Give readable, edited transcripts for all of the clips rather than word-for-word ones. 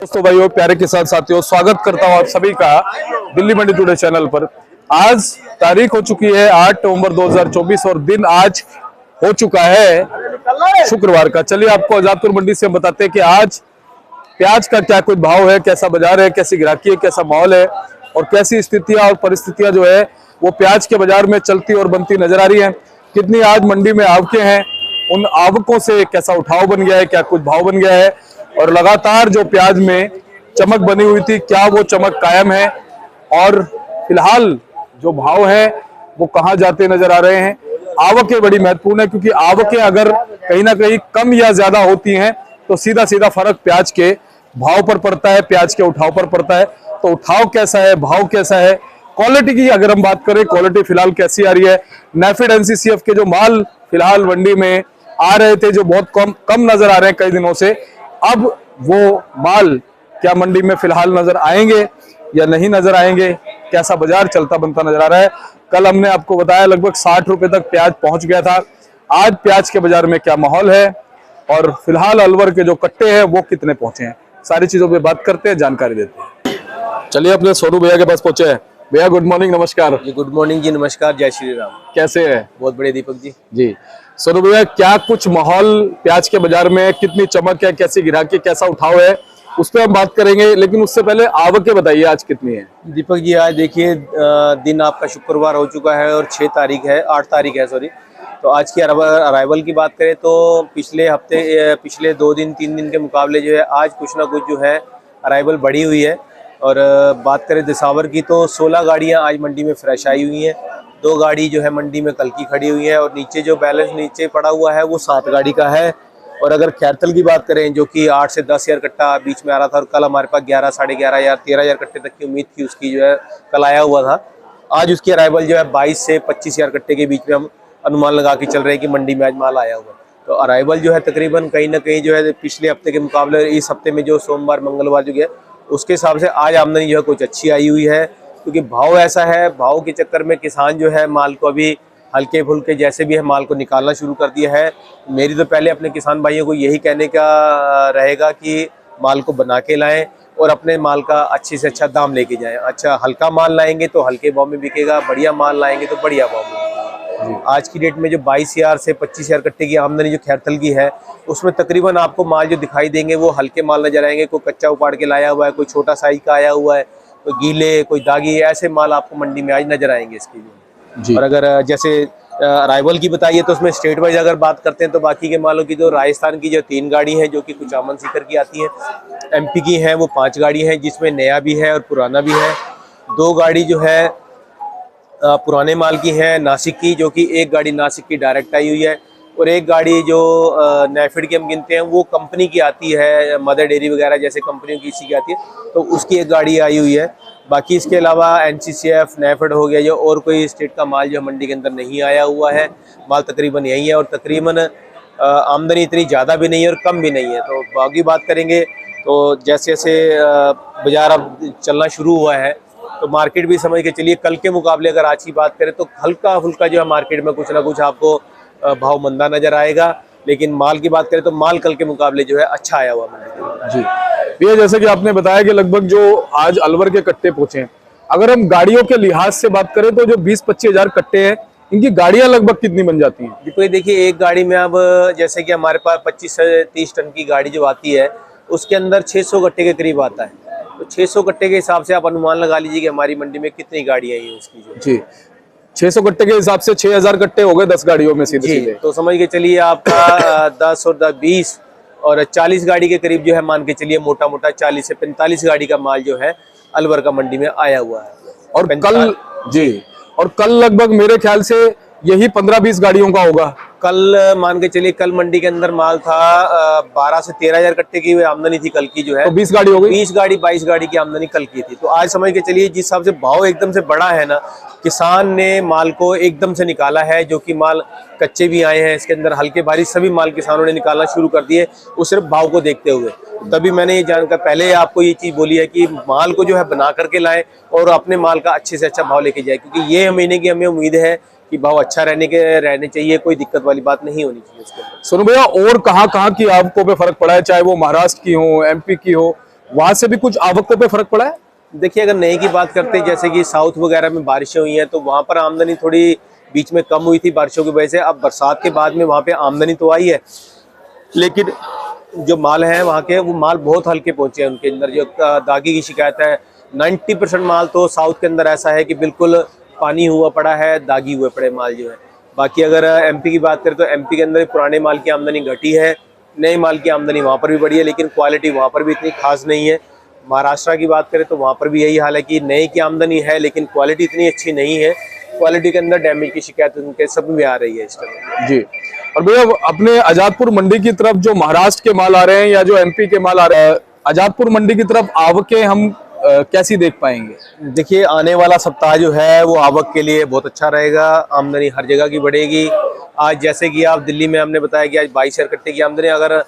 दोस्तों भाइयों प्यारे किसान साथियों, स्वागत करता हूं आप सभी का दिल्ली मंडी टुडे चैनल पर। आज तारीख हो चुकी है 8 नवंबर 2024 और दिन आज हो चुका है शुक्रवार का। चलिए आपको आजादपुर मंडी से बताते हैं कि आज प्याज का क्या कुछ भाव है, कैसा बाजार है, कैसी ग्राहकी है, कैसा माहौल है और कैसी स्थितियां और परिस्थितियां जो है वो प्याज के बाजार में चलती और बनती नजर आ रही है। कितनी आज मंडी में आवकें हैं, उन आवकों से कैसा उठाव बन गया है, क्या कुछ भाव बन गया है और लगातार जो प्याज में चमक बनी हुई थी क्या वो चमक कायम है और फिलहाल जो भाव है वो कहां जाते नजर आ रहे हैं। आवकें बड़ी महत्वपूर्ण है क्योंकि आवकें अगर कहीं ना कहीं कम या ज्यादा होती हैं तो सीधा सीधा फर्क प्याज के भाव पर पड़ता है, प्याज के उठाव पर पड़ता है। तो उठाव कैसा है, भाव कैसा है, क्वालिटी की अगर हम बात करें, क्वालिटी फिलहाल कैसी आ रही है। नेफेड एनसीसीएफ के जो माल फिलहाल मंडी में आ रहे थे जो बहुत कम नजर आ रहे हैं कई दिनों से, अब वो माल क्या मंडी में फिलहाल नजर आएंगे या नहीं नजर आएंगे, कैसा बाजार चलता बनता नजर आ रहा है। कल हमने आपको बताया लगभग 60 रुपए तक प्याज पहुंच गया था। आज प्याज के बाजार में क्या माहौल है और फिलहाल अलवर के जो कट्टे हैं वो कितने पहुंचे हैं, सारी चीजों पे बात करते हैं, जानकारी देते हैं। चलिए अपने सोनू भैया के पास पहुंचे हैं। भैया गुड मॉर्निंग, नमस्कार जी। गुड मॉर्निंग जी, नमस्कार, जय श्री राम। कैसे है? बहुत बढ़िया दीपक जी। जी सोनू भैया, क्या कुछ माहौल प्याज के बाजार में, कितनी चमक है, कैसी ग्राहकी, कैसा उठाव है, उस पर हम बात करेंगे, लेकिन उससे पहले आवकें बताइए आज कितनी है। दीपक जी आज देखिए दिन आपका शुक्रवार हो चुका है और 8 तारीख है सॉरी। तो आज की अराइवल की बात करें तो पिछले 2 दिन 3 दिन के मुकाबले जो है आज कुछ ना कुछ जो है अराइवल बढ़ी हुई है। और बात करें दिसावर की तो 16 गाड़ियां आज मंडी में फ्रेश आई हुई हैं, 2 गाड़ी जो है मंडी में कल की खड़ी हुई है और नीचे जो बैलेंस नीचे पड़ा हुआ है वो 7 गाड़ी का है। और अगर खैरथल की बात करें जो कि 8 से 10 हज़ार कट्टा बीच में आ रहा था और कल हमारे पास 11, साढ़े 11 हज़ार, 13 हज़ार कट्टे तक की उम्मीद थी उसकी, जो है कल आया हुआ था। आज उसकी अराइवल जो है 22 से 25 हज़ार कट्टे के बीच में हम अनुमान लगा के चल रहे हैं कि मंडी में आज माल आया हुआ। तो अराइवल जो है तकरीबन कहीं ना कहीं जो है पिछले हफ्ते के मुकाबले इस हफ्ते में जो सोमवार मंगलवार जो गया उसके हिसाब से आज आमदनी जो है कुछ अच्छी आई हुई है। क्योंकि भाव ऐसा है, भाव के चक्कर में किसान जो है माल को अभी हल्के फुल्के जैसे भी है माल को निकालना शुरू कर दिया है। मेरी तो पहले अपने किसान भाइयों को यही कहने का रहेगा कि माल को बना के लाएं और अपने माल का अच्छे से अच्छा दाम लेके जाएं। अच्छा हल्का माल लाएंगे तो हल्के भाव में बिकेगा, बढ़िया माल लाएंगे तो बढ़िया भाव में बिकेगा। आज की डेट में जो 22 हज़ार से 25 हज़ार कट्टे की आमदनी जो खैरथल की है उसमें तकरीबन आपको माल जो दिखाई देंगे वो हल्के माल नजर आएंगे। कोई कच्चा उपाड़ के लाया हुआ है, कोई छोटा साइज का आया हुआ है, कोई गीले, कोई दागी, ऐसे माल आपको मंडी में आज नजर आएंगे इसके लिए। और अगर जैसे अराइवल की बताइए तो उसमें स्टेट वाइज अगर बात करते हैं तो बाकी के मालों की तो राजस्थान की जो 3 गाड़ी है जो कि कुछ आमन सीकर की आती है, एमपी की हैं वो 5 गाड़ी हैं जिसमें नया भी है और पुराना भी है। 2 गाड़ी जो है पुराने माल की है नासिक की, जो कि 1 गाड़ी नासिक की डायरेक्ट आई हुई है और 1 गाड़ी जो नेफेड की हम गिनते हैं वो कंपनी की आती है, मदर डेयरी वगैरह जैसे कंपनियों की इसी की आती है, तो उसकी 1 गाड़ी आई हुई है। बाकी इसके अलावा एनसीसीएफ, नेफेड हो गया जो और कोई स्टेट का माल जो मंडी के अंदर नहीं आया हुआ है, माल तकरीबन यही है और तकरीबन आमदनी इतनी ज़्यादा भी नहीं है और कम भी नहीं है। तो बाकी बात करेंगे तो जैसे जैसे बाजार अब चलना शुरू हुआ है तो मार्केट भी समझ के चलिए कल के मुकाबले अगर आज की बात करें तो हल्का फुल्का जो है मार्केट में कुछ ना कुछ आपको भाव मंदा नजर आएगा। लेकिन माल की बात करें तो माल कल के मुकाबले जो है अच्छा आया हुआ मंडी जी। ये जैसे कि आपने बताया कि लगभग जो आज अलवर के कट्टे पहुंचे हैं, अगर हम गाड़ियों के लिहाज से बात करें तो जो 20-25 हज़ार कट्टे हैं इनकी गाड़ियां लगभग कितनी बन जाती हैं? देखिए एक गाड़ी में अब जैसे कि हमारे पास 25 से 30 टन की गाड़ी जो आती है उसके अंदर 600 कट्टे के करीब आता है। तो 600 कट्टे के हिसाब से आप अनुमान लगा लीजिए कि हमारी मंडी में कितनी गाड़ियां हैं उसकी जो जी। 600 कट्टे के हिसाब से 6000 कट्टे हो गए 10 गाड़ियों में सीधे। तो समझ के चलिए आपका 10 और 10 20 और 40 गाड़ी के करीब जो है मान के चलिए मोटा मोटा 40 से 45 गाड़ी का माल जो है अलवर का मंडी में आया हुआ है। और कल लगभग मेरे ख्याल से यही 15-20 गाड़ियों का होगा। कल मान के चलिए कल मंडी के अंदर माल था 12 से 13 हज़ार कट्टे की आमदनी थी कल की जो है, तो 20 गाड़ी हो गई, 20 गाड़ी 22 गाड़ी की आमदनी कल की थी। तो आज समझ के चलिए जिस हिसाब से भाव एकदम से बढ़ा है ना, किसान ने माल को एकदम से निकाला है, जो कि माल कच्चे भी आए हैं इसके अंदर, हल्के भारी सभी माल किसानों ने निकालना शुरू कर दिए वो सिर्फ भाव को देखते हुए। तभी मैंने ये जानकर पहले आपको ये चीज बोली है कि माल को जो है बना करके लाएं और अपने माल का अच्छे से अच्छा भाव लेके जाए, क्योंकि ये महीने की हमें उम्मीद है कि भाव अच्छा रहने चाहिए, कोई दिक्कत वाली बात नहीं होनी चाहिए उसके अंदर। सुनो भैया, और कहाँ की आपको पे फर्क पड़ा है, चाहे वो महाराष्ट्र की हो, एमपी की हो, वहां से भी कुछ आवकों पे फर्क पड़ा है? देखिए, अगर नई की बात करते हैं, जैसे कि साउथ वगैरह में बारिशें हुई हैं तो वहाँ पर आमदनी थोड़ी बीच में कम हुई थी बारिशों की वजह से। अब बरसात के बाद में वहाँ पे आमदनी तो आई है, लेकिन जो माल है वहाँ के, वो माल बहुत हल्के पहुँचे हैं। उनके अंदर जो दागी की शिकायत है, 90% माल तो साउथ के अंदर ऐसा है कि बिल्कुल पानी हुआ पड़ा है, दागी हुए पड़े माल जो है। बाकी अगर एमपी की बात करें तो एमपी के अंदर पुराने माल की आमदनी घटी है, नए माल की आमदनी वहाँ पर भी बढ़ी है, लेकिन क्वालिटी वहाँ पर भी इतनी खास नहीं है। महाराष्ट्र की बात करें तो वहाँ पर भी यही हाल है कि नए की आमदनी है, लेकिन क्वालिटी इतनी अच्छी नहीं है। क्वालिटी के अंदर डैमेज की शिकायत उनके सब में आ रही है इस टाइम। जी। और भैया अपने आजादपुर मंडी की तरफ जो महाराष्ट्र के माल आ रहे हैं या जो एमपी के माल आ रहे हैं, आजादपुर मंडी की तरफ आवकें हम कैसी देख पाएंगे? देखिए, आने वाला सप्ताह जो है वो आवक के लिए बहुत अच्छा रहेगा। आमदनी हर जगह की बढ़ेगी। आज जैसे कि आप दिल्ली में, हमने बताया कि आज 22,000 कट्टे की आमदनी। अगर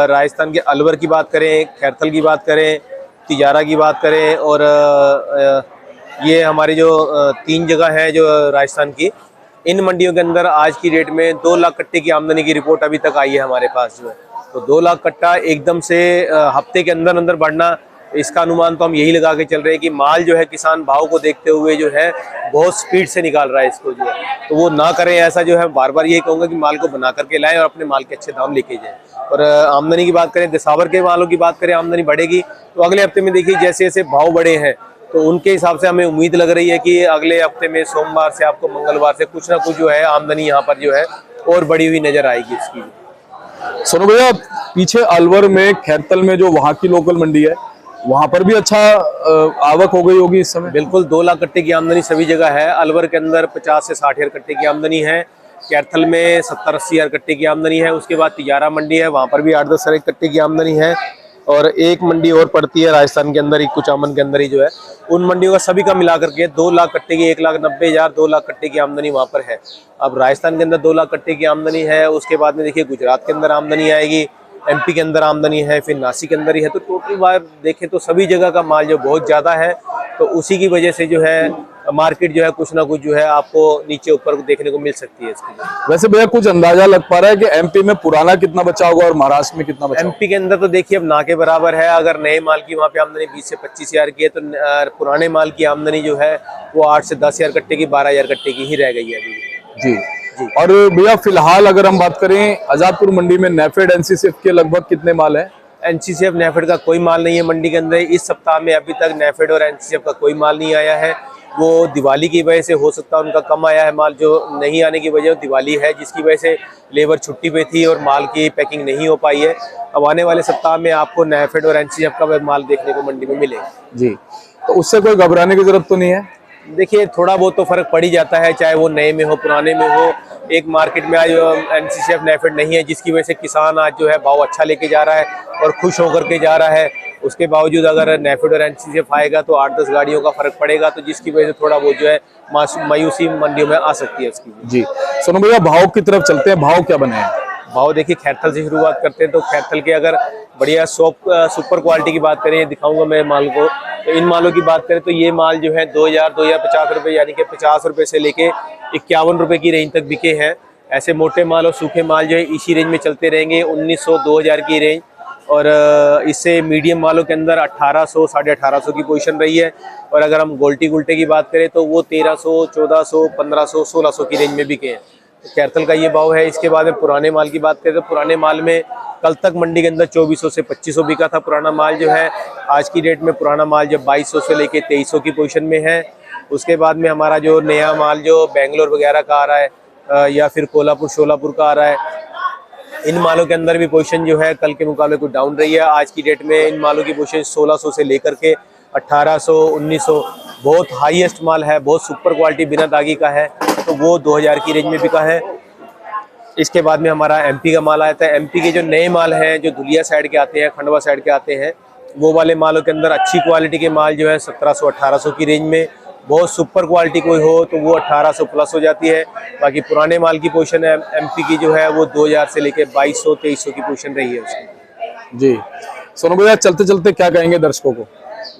राजस्थान के अलवर की बात करें, खैरथल की बात करें, तिजारा की बात करें, और ये हमारी जो 3 जगह है जो राजस्थान की, इन मंडियों के अंदर आज की डेट में 2 लाख कट्टे की आमदनी की रिपोर्ट अभी तक आई है हमारे पास जो है। तो 2 लाख कट्टा एकदम से हफ्ते के अंदर अंदर बढ़ना, इसका अनुमान तो हम यही लगा के चल रहे हैं कि माल जो है किसान भाव को देखते हुए जो है बहुत स्पीड से निकाल रहा है इसको जो है। तो वो ना करें ऐसा जो है। बार बार यही कहूँगा कि माल को बना करके लाएं और अपने माल के अच्छे दाम लेके जाएं। और आमदनी की बात करें, दिसावर के मालों की बात करें, आमदनी बढ़ेगी। तो अगले हफ्ते में देखिए जैसे जैसे भाव बढ़े हैं तो उनके हिसाब से हमें उम्मीद लग रही है कि अगले हफ्ते में सोमवार से आपको मंगलवार से कुछ ना कुछ जो है आमदनी यहाँ पर जो है और बढ़ी हुई नजर आएगी इसकी। सोनू भैया, पीछे अलवर में, खैरथल में जो वहाँ की लोकल मंडी है, वहां पर भी अच्छा आवक हो गई होगी इस समय? बिल्कुल, 2 लाख कट्टे की आमदनी सभी जगह है। अलवर के अंदर 50 से 60 हज़ार कट्टे की आमदनी है। कैरथल में 70-80 हज़ार कट्टे की आमदनी है। उसके बाद तिजारा मंडी है, वहाँ पर भी 8-10 हज़ार कट्टे की आमदनी है। और एक मंडी और पड़ती है राजस्थान के अंदर ही, कुचामन के अंदर ही जो है। उन मंडियों का सभी का मिला करके 2 लाख कट्टे की, 1,90,000, 2 लाख कट्टे की आमदनी वहाँ पर है। अब राजस्थान के अंदर 2 लाख कट्टे की आमदनी है। उसके बाद में देखिए गुजरात के अंदर आमदनी आएगी, एमपी के अंदर आमदनी है, फिर नासिक के अंदर ही है। तो टोटल बार देखें तो सभी जगह का माल जो बहुत ज़्यादा है, तो उसी की वजह से जो है मार्केट जो है कुछ ना कुछ जो है आपको नीचे ऊपर देखने को मिल सकती है इसकी। वैसे भैया कुछ अंदाजा लग पा रहा है कि एमपी में पुराना कितना बचा होगा और महाराष्ट्र में कितना बचा? एमपी के अंदर तो देखिए अब ना के बराबर है। अगर नए माल की वहाँ पे आमदनी 20 से 25 हज़ार की है, तो पुराने माल की आमदनी जो है वो 8 से 10 हज़ार कट्टे की, 12 हज़ार कट्टे की ही रह गई है अभी। जी। और भैया फिलहाल अगर हम बात करें आजादपुर मंडी में नेफेड एनसीसीएफ के लगभग कितने माल है? एनसीसीएफ नेफेड का कोई माल नहीं है मंडी के अंदर। इस सप्ताह में अभी तक नेफेड और एनसीसीएफ का कोई माल नहीं आया है। वो दिवाली की वजह से हो सकता है उनका कम आया है माल। जो नहीं आने की वजह दिवाली है, जिसकी वजह से लेबर छुट्टी पे थी और माल की पैकिंग नहीं हो पाई है। अब आने वाले सप्ताह में आपको नेफेड और एनसीसीएफ का माल देखने को मंडी में मिलेगा। जी, तो उससे कोई घबराने की जरूरत तो नहीं है? देखिए, थोड़ा बहुत तो फर्क पड़ ही जाता है, चाहे वो नए में हो पुराने में हो। एक मार्केट में आज एनसीसीएफ नेफेड नहीं है, जिसकी वजह से किसान आज जो है भाव अच्छा लेके जा रहा है और खुश होकर के जा रहा है। उसके बावजूद अगर नेफेड और एनसीसीएफ आएगा तो 8-10 गाड़ियों का फर्क पड़ेगा, तो जिसकी वजह से थोड़ा बहुत जो है मायूसी मंडियों में आ सकती है उसकी। जी। सोनू भैया, भाव की तरफ चलते हैं, भाव क्या बने हैं? भाव देखिए, खैरथल से शुरुआत करते हैं। तो खैरथल के अगर बढ़िया सुपर क्वालिटी की बात करें, दिखाऊंगा मैं माल को। तो इन मालों की बात करें तो ये माल जो है 2,050 रुपये, यानी कि 50 रुपये से लेके 51 रुपये की रेंज तक बिके हैं। ऐसे मोटे माल और सूखे माल जो है इसी रेंज में चलते रहेंगे, 1,900-2,000 की रेंज। और इससे मीडियम मालों के अंदर 1,800, 1,850 की पोजीशन रही है। और अगर हम गोल्टी गुल्टे की बात करें तो वो 1,300, 1,400, 1,500, 1,600 की रेंज में बिके हैं। तो कैरथल का ये भाव है। इसके बाद में पुराने माल की बात करें तो पुराने माल में कल तक मंडी के अंदर 2,400 से 2,500 बिका था पुराना माल जो है। आज की डेट में पुराना माल जो 2,200 से लेके 2,300 की पोजीशन में है। उसके बाद में हमारा जो नया माल जो बेंगलोर वगैरह का आ रहा है या फिर कोल्हापुर शोलापुर का आ रहा है, इन मालों के अंदर भी पोजीशन जो है कल के मुकाबले कुछ डाउन रही है। आज की डेट में इन मालों की पोजीशन 1,600 से लेकर के 1,800, 1,900 बहुत हाईएस्ट माल है, बहुत सुपर क्वालिटी बिना दागी का है, तो वो 2,000 की रेंज में बिका है। इसके बाद में हमारा एमपी का माल आया था। एमपी के जो नए माल हैं जो धुलिया साइड के आते हैं, खंडवा साइड के आते हैं, वो वाले मालों के अंदर अच्छी क्वालिटी के माल जो है 1,700, 1,800 की रेंज में। बहुत सुपर क्वालिटी कोई हो तो वो 1,800 प्लस हो जाती है। बाकी पुराने माल की पोजीशन है एमपी की जो है वो 2,000 से लेके 2,200, 2,300 की पोजीशन रही है उसकी। जी। सोनू भैया, चलते चलते क्या कहेंगे दर्शकों को?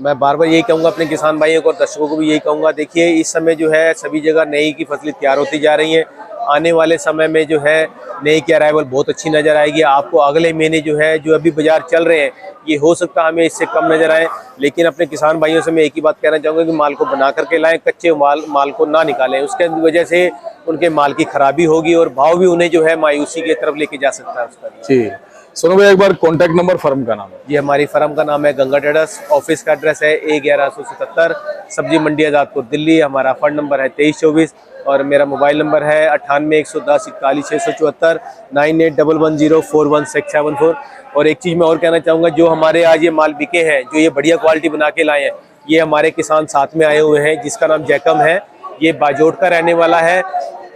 मैं बार बार यही कहूँगा अपने किसान भाइयों को और दर्शकों को भी यही कहूँगा, देखिए इस समय जो है सभी जगह नई की फसलें तैयार होती जा रही हैं। आने वाले समय में जो है नई की अराइवल बहुत अच्छी नज़र आएगी आपको। अगले महीने जो है जो अभी बाजार चल रहे हैं ये हो सकता है हमें इससे कम नज़र आए, लेकिन अपने किसान भाइयों से मैं एक ही बात कहना चाहूँगा कि माल को बना करके लाएं, कच्चे माल को ना निकालें। उसके वजह से उनके माल की खराबी होगी और भाव भी उन्हें जो है मायूसी की तरफ लेके जा सकता है उसका। जी सोनू भाई, एक बार कॉन्टैक्ट नंबर फर्म का नाम है? जी हमारी फर्म का नाम है गंगा ट्रेडर्स। ऑफिस का एड्रेस है A1177 सब्जी मंडी आज़ादपुर दिल्ली। हमारा फ़ोन नंबर है 2324 और मेरा मोबाइल नंबर है 98 110 41 674 9811041674। और एक चीज़ मैं और कहना चाहूँगा, जो हमारे आज ये माल बिके हैं, जो ये बढ़िया क्वालिटी बना के लाए हैं, ये हमारे किसान साथ में आए हुए हैं जिसका नाम जैकम है। ये बाजोट का रहने वाला है,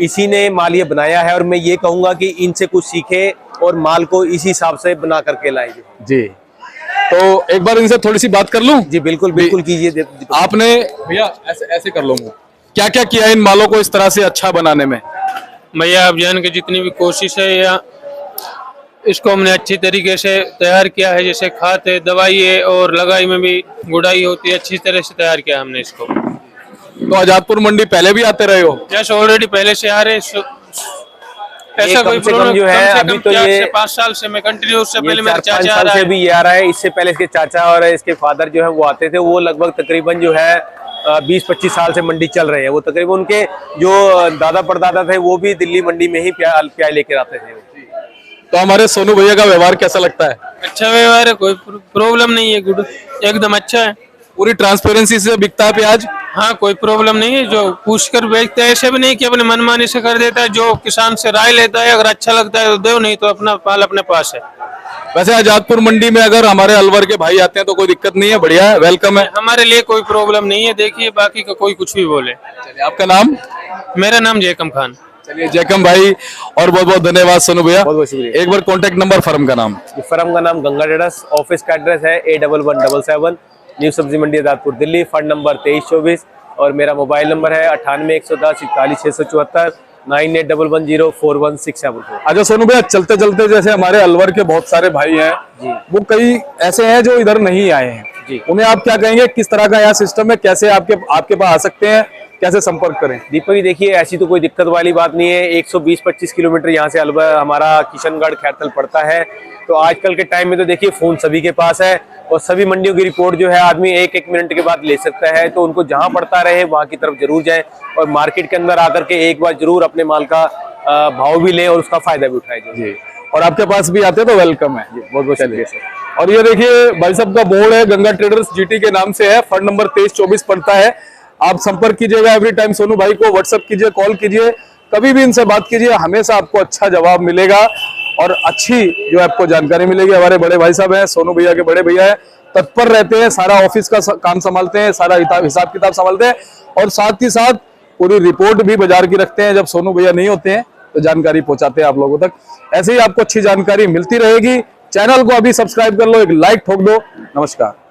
इसी ने माल ये बनाया है और मैं ये कहूँगा कि इनसे कुछ सीखे और माल को इसी हिसाब से बना करके लाएंगे। जी तो एक बार इनसे थोड़ी सी बात कर लूं? जी बिल्कुल बिल्कुल कीजिए। आपने भैया ऐसे कर लूंगा, क्या क्या किया इन मालों को इस तरह से अच्छा बनाने में? भैया आप जान के जितनी भी कोशिश है या इसको हमने अच्छी तरीके से तैयार किया है, जैसे खाद है, दवाई है और लगाई में भी गुड़ाई होती है, अच्छी तरह से तैयार किया हमने इसको। तो आजादपुर मंडी पहले भी आते रहे हो? जैसे ऑलरेडी पहले से आ रहे ऐसा कोई प्रॉब्लम जो है अभी तो ये 5 साल से मैं कंटिन्यू, उससे पहले मेरे 4-5 चाचा आ साल रहा से है। भी ये आ रहा है। इससे पहले इसके चाचा और इसके फादर जो है वो आते थे, वो लगभग तकरीबन जो है 20-25 साल से मंडी चल रहे हैं। वो तकरीबन उनके जो दादा परदादा थे वो भी दिल्ली मंडी में ही प्याज लेकर आते थे। तो हमारे सोनू भैया का व्यवहार कैसा लगता है? अच्छा व्यवहार है, कोई प्रॉब्लम नहीं है, गुड एकदम अच्छा है। पूरी ट्रांसपेरेंसी से बिकता है प्याज? हाँ कोई प्रॉब्लम नहीं है, जो पूछ कर बेचता है ऐसे भी नहीं कि अपने मनमानी से कर देता है। जो किसान से राय लेता है, अगर अच्छा लगता है तो दो, नहीं तो अपना माल अपने पास है। वैसे आजादपुर मंडी में अगर हमारे अलवर के भाई आते हैं तो कोई दिक्कत नहीं है, बढ़िया है, वेलकम है। हमारे लिए कोई प्रॉब्लम नहीं है, देखिए बाकी का कोई कुछ भी बोले। चलिए, आपका नाम? मेरा नाम जैकम खान। चलिए जैकम भाई, और बहुत बहुत धन्यवाद सोनू भैया। बहुत बहुत शुक्रिया। एक बार कॉन्टेक्ट नंबर फर्म का नाम? फर्म का नाम गंगा ट्रेडर्स। ऑफिस का एड्रेस है A1177 न्यू सब्जी मंडी आज़ादपुर दिल्ली। फंड नंबर 2324 और मेरा मोबाइल नंबर है 98 110 41 674 9811041674। अच्छा सोनू भैया, चलते चलते जैसे हमारे अलवर के बहुत सारे भाई हैं जी, वो कई ऐसे हैं जो इधर नहीं आए हैं जी, उन्हें आप क्या कहेंगे, किस तरह का यहाँ सिस्टम है, कैसे आपके पास आ सकते हैं, कैसे संपर्क करें? दीपक जी देखिए, ऐसी तो कोई दिक्कत वाली बात नहीं है। 120-25 किलोमीटर यहाँ से अलवर हमारा किशनगढ़ खैरथल पड़ता है। तो आजकल के टाइम में तो देखिए फ़ोन सभी के पास है और सभी मंडियों की रिपोर्ट जो है आदमी एक मिनट के बाद ले सकता है। तो उनको जहाँ पड़ता रहे वहाँ की तरफ जरूर जाएं और मार्केट के अंदर आकर के एक बार जरूर अपने माल का भाव भी लें और उसका फायदा भी उठाएं। जी, और आपके पास भी आते हैं तो वेलकम है। बहुत बहुत शुक्रिया सर। और ये देखिए भाई साहब का बोर्ड है, गंगा ट्रेडर्स GT के नाम से है, फंड नंबर 2324 पड़ता है। आप संपर्क कीजिएगा एवरी टाइम सोनू भाई को, व्हाट्सएप कीजिए, कॉल कीजिए, कभी भी इनसे बात कीजिए, हमेशा आपको अच्छा जवाब मिलेगा और अच्छी जो आपको जानकारी मिलेगी। हमारे बड़े भाई साहब हैं, सोनू भैया के बड़े भैया हैं, तत्पर रहते हैं, सारा ऑफिस का काम संभालते हैं, सारा हिसाब किताब संभालते हैं और साथ ही साथ पूरी रिपोर्ट भी बाजार की रखते हैं। जब सोनू भैया नहीं होते हैं तो जानकारी पहुंचाते हैं आप लोगों तक। ऐसे ही आपको अच्छी जानकारी मिलती रहेगी। चैनल को अभी सब्सक्राइब कर लो, एक लाइक ठोक दो। नमस्कार।